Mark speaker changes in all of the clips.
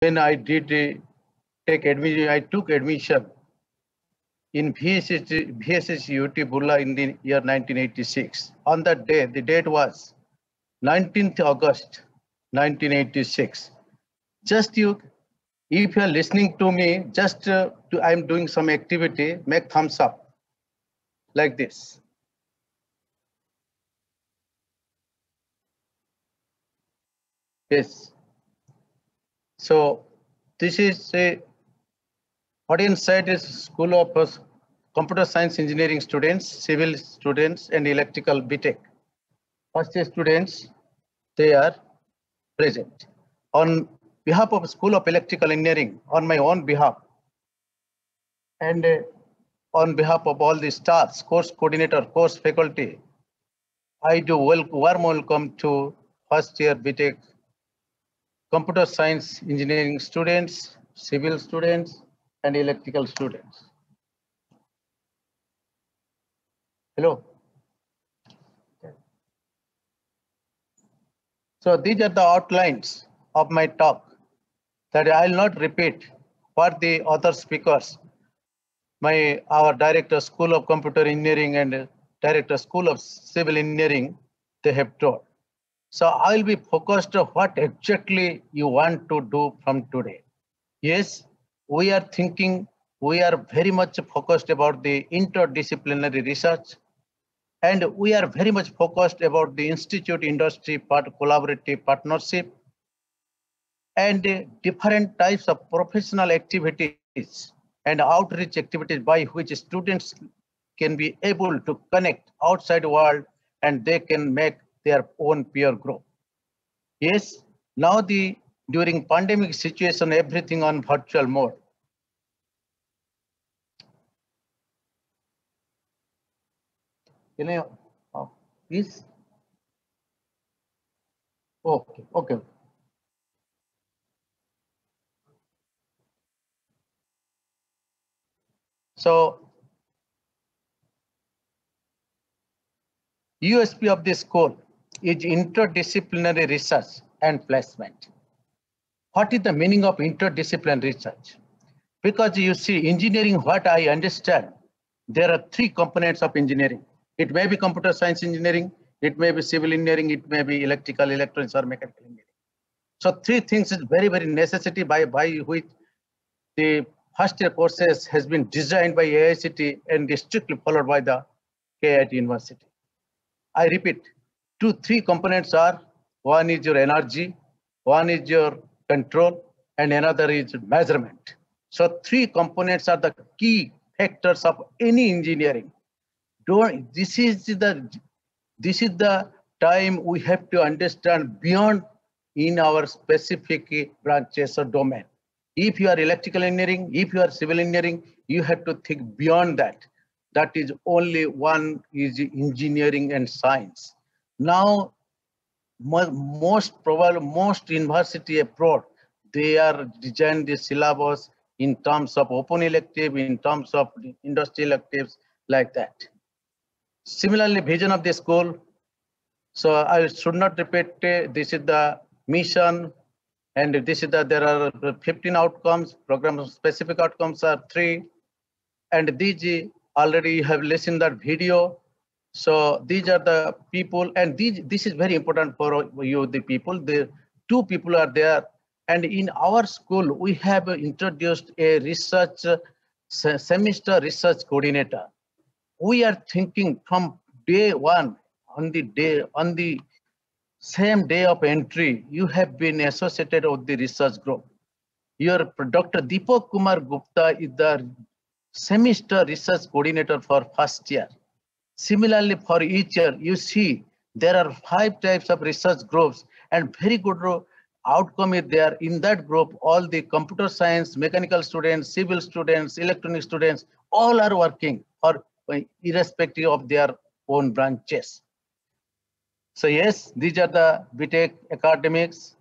Speaker 1: when I did take admission, I took admission in VSS UT Burla in the year 1986. On that day, the date was 19th August 1986. Just you, if you are listening to me, just I'm doing some activity, make thumbs up like this. Yes. So this is a audience side is School of Computer Science Engineering students, civil students, and electrical BTech. First year students, they are present. On behalf of School of Electrical Engineering, on my own behalf, and on behalf of all the staffs, course coordinator, course faculty, I do warm welcome to first year BTech Computer Science Engineering students, civil students, and electrical students. Hello. So these are the outlines of my talk that I'll not repeat what the other speakers, our director School of Computer Engineering and director School of Civil Engineering, they have taught. So I'll be focused on what exactly you want to do from today. Yes, we are thinking, we are very much focused about the interdisciplinary research, and we are very much focused about the institute industry collaborative partnership and different types of professional activities and outreach activities by which students can be able to connect outside the world and they can make their own peer group. Yes, now during pandemic situation, everything on virtual mode. Can I, please? Okay. So, USP of this school is interdisciplinary research and placement. What is the meaning of interdisciplinary research? Because you see, engineering, what I understand, there are three components of engineering. It may be computer science engineering, it may be civil engineering, it may be electrical, electronics, or mechanical engineering. So three things is very, very necessity by which the first year courses has been designed by AICT and strictly followed by the KIT University. I repeat, three components are, one is your energy, one is your control, and another is measurement. So three components are the key factors of any engineering. This is the time we have to understand beyond in our specific branches or domain. If you are electrical engineering, if you are civil engineering, you have to think beyond that. That is only one is engineering and science. Now, most university abroad, they are designed the syllabus in terms of open elective, in terms of industry electives, like that. Similarly, vision of the school. So I should not repeat. This is the mission, and this is there are 15 outcomes. Program specific outcomes are 3, and these already have listened that video. So these are the people, and this is very important for you, the people. The 2 people are there, and in our school we have introduced a research semester research coordinator. We are thinking from day 1, on the same day of entry, you have been associated with the research group. Your Dr. Deepak Kumar Gupta is the semester research coordinator for first year. Similarly, for each year, you see there are 5 types of research groups, and very good outcome is there. In that group, all the computer science, mechanical students, civil students, electronic students, all are working, or irrespective of their own branches. So yes, these are the BTech academics.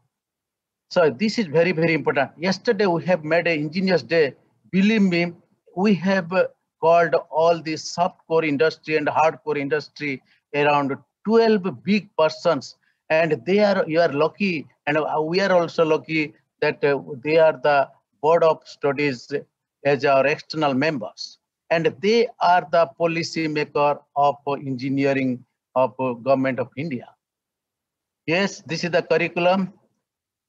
Speaker 1: So this is very, very important. Yesterday we have made an engineers day. Believe me, we have called all the soft core industry and hardcore industry around 12 big persons, and you are lucky, and we are also lucky that they are the board of studies as our external members, and they are the policy maker of engineering of government of India. Yes, this is the curriculum.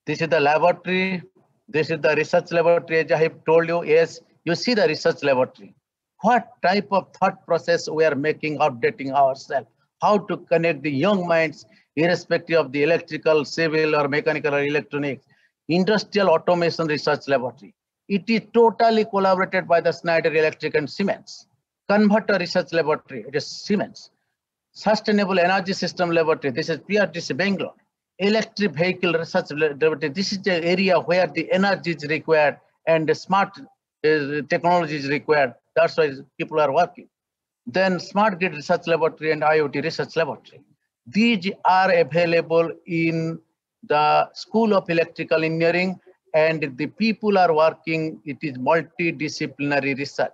Speaker 1: This is the laboratory. This is the research laboratory. As I have told you, yes, you see the research laboratory. What type of thought process we are making, updating ourselves, how to connect the young minds, irrespective of the electrical, civil, or mechanical, or electronics. Industrial Automation Research Laboratory. It is totally collaborated by the Schneider Electric and Siemens. Converter Research Laboratory, it is Siemens. Sustainable Energy System Laboratory, this is PRTC Bangalore. Electric Vehicle Research Laboratory, this is the area where the energy is required and the smart technology is required. That's why people are working. Then Smart Grid Research Laboratory and IoT Research Laboratory. These are available in the School of Electrical Engineering, and the people are working, it is multidisciplinary research.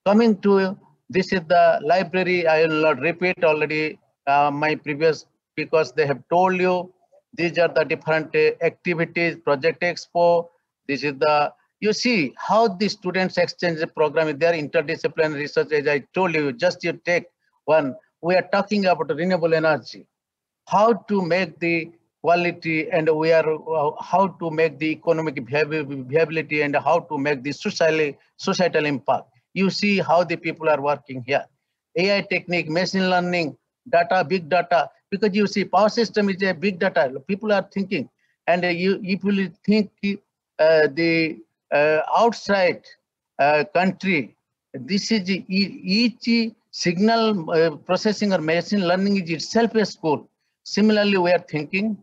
Speaker 1: Coming to this is the library. I will not repeat already my previous, because they have told you these are the different activities, project expo. This is the, you see how the students exchange program is there, interdisciplinary research. As I told you, just you take one. We are talking about renewable energy, how to make the quality, and we are how to make the economic viability, and how to make the societal impact. You see how the people are working here. AI technique, machine learning, data, big data, because you see power system is a big data. People are thinking, and you if you think the outside country, this is each signal processing or machine learning is itself a school. Similarly, we are thinking.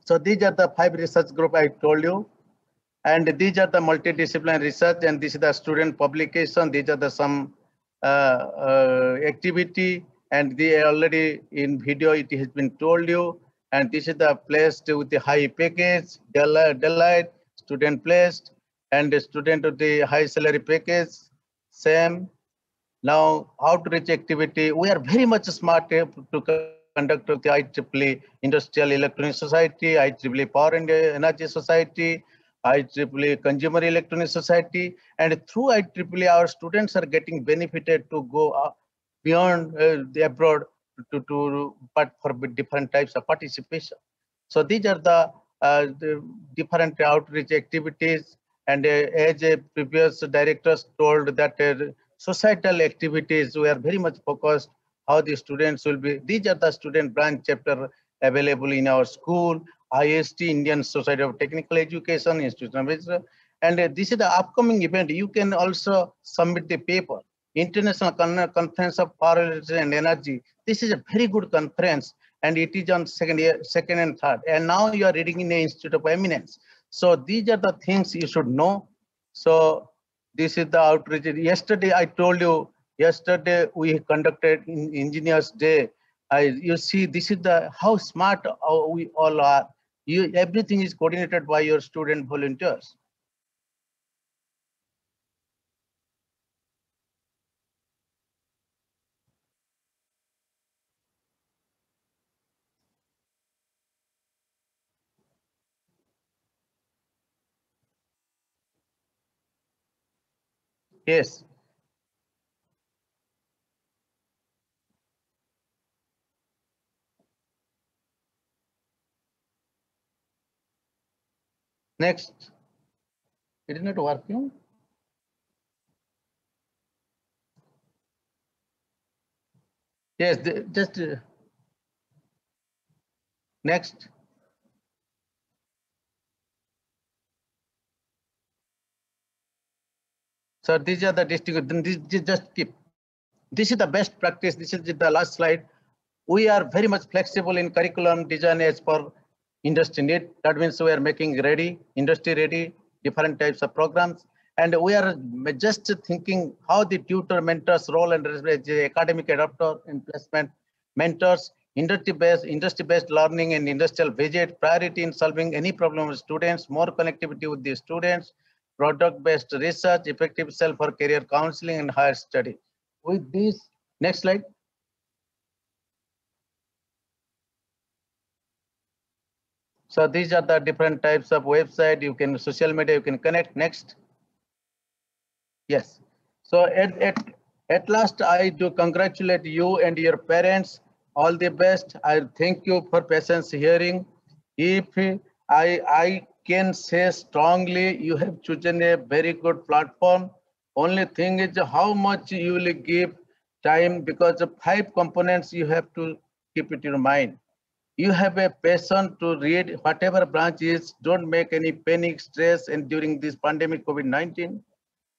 Speaker 1: So these are the 5 research group I told you, and these are the multidisciplinary research, and this is the student publication. These are the some activity, and they already in video it has been told you. And this is the placed with the high package, Deloitte, student placed, and the student with the high salary package, same. Now, outreach activity, we are very much smart to conduct the IEEE Industrial Electronic Society, IEEE Power and Energy Society, IEEE Consumer Electronic Society, and through IEEE, our students are getting benefited to go beyond the abroad but for different types of participation. So these are the different outreach activities, and as a previous directors told that societal activities, we are very much focused how the students will be. These are the student branch chapter available in our school, IST, Indian Society of Technical Education, Institution of Research. And this is the upcoming event. You can also submit the paper. International Conference of Power and Energy. This is a very good conference, and it is on second and third. And now you are reading in the Institute of Eminence. So these are the things you should know. So this is the outreach. Yesterday, I told you, yesterday we conducted in Engineers Day. You see, this is the how smart we all are. Everything is coordinated by your student volunteers. Yes. Next. It is not working. Yes, just next. So these are the district. Then this just keep. This is the best practice. This is the last slide. We are very much flexible in curriculum design as per industry need. That means we are making ready, industry ready, different types of programs. And we are just thinking how the tutor mentors role and academic adapter and placement mentors, industry-based learning and industrial visit, priority in solving any problem with students, more connectivity with the students, product-based research, effective self for career counseling and higher study. With this, next slide. So these are the different types of website. You can social media, you can connect. Next. Yes. So at last, I do congratulate you and your parents. All the best. I thank you for patience hearing. If I can say strongly, you have chosen a very good platform. Only thing is how much you will give time, because the 5 components you have to keep it in mind. You have a passion to read whatever branch is. Don't make any panic, stress, and during this pandemic COVID-19,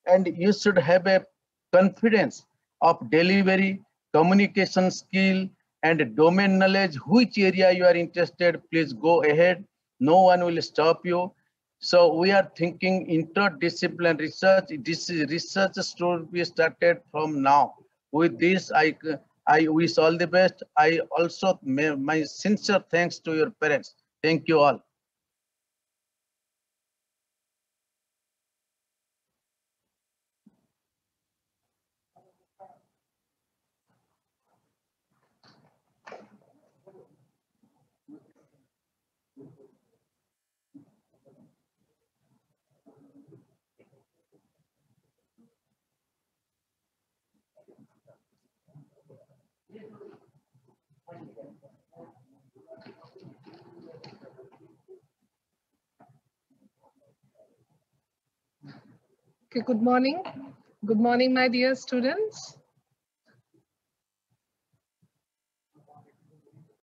Speaker 1: and you should have a confidence of delivery, communication skill, and domain knowledge. Which area you are interested, please go ahead. No one will stop you. So we are thinking interdisciplinary research. This research should be started from now. With this, I wish all the best. I also my sincere thanks to your parents. Thank you all.
Speaker 2: Okay, good morning. Good morning, my dear students.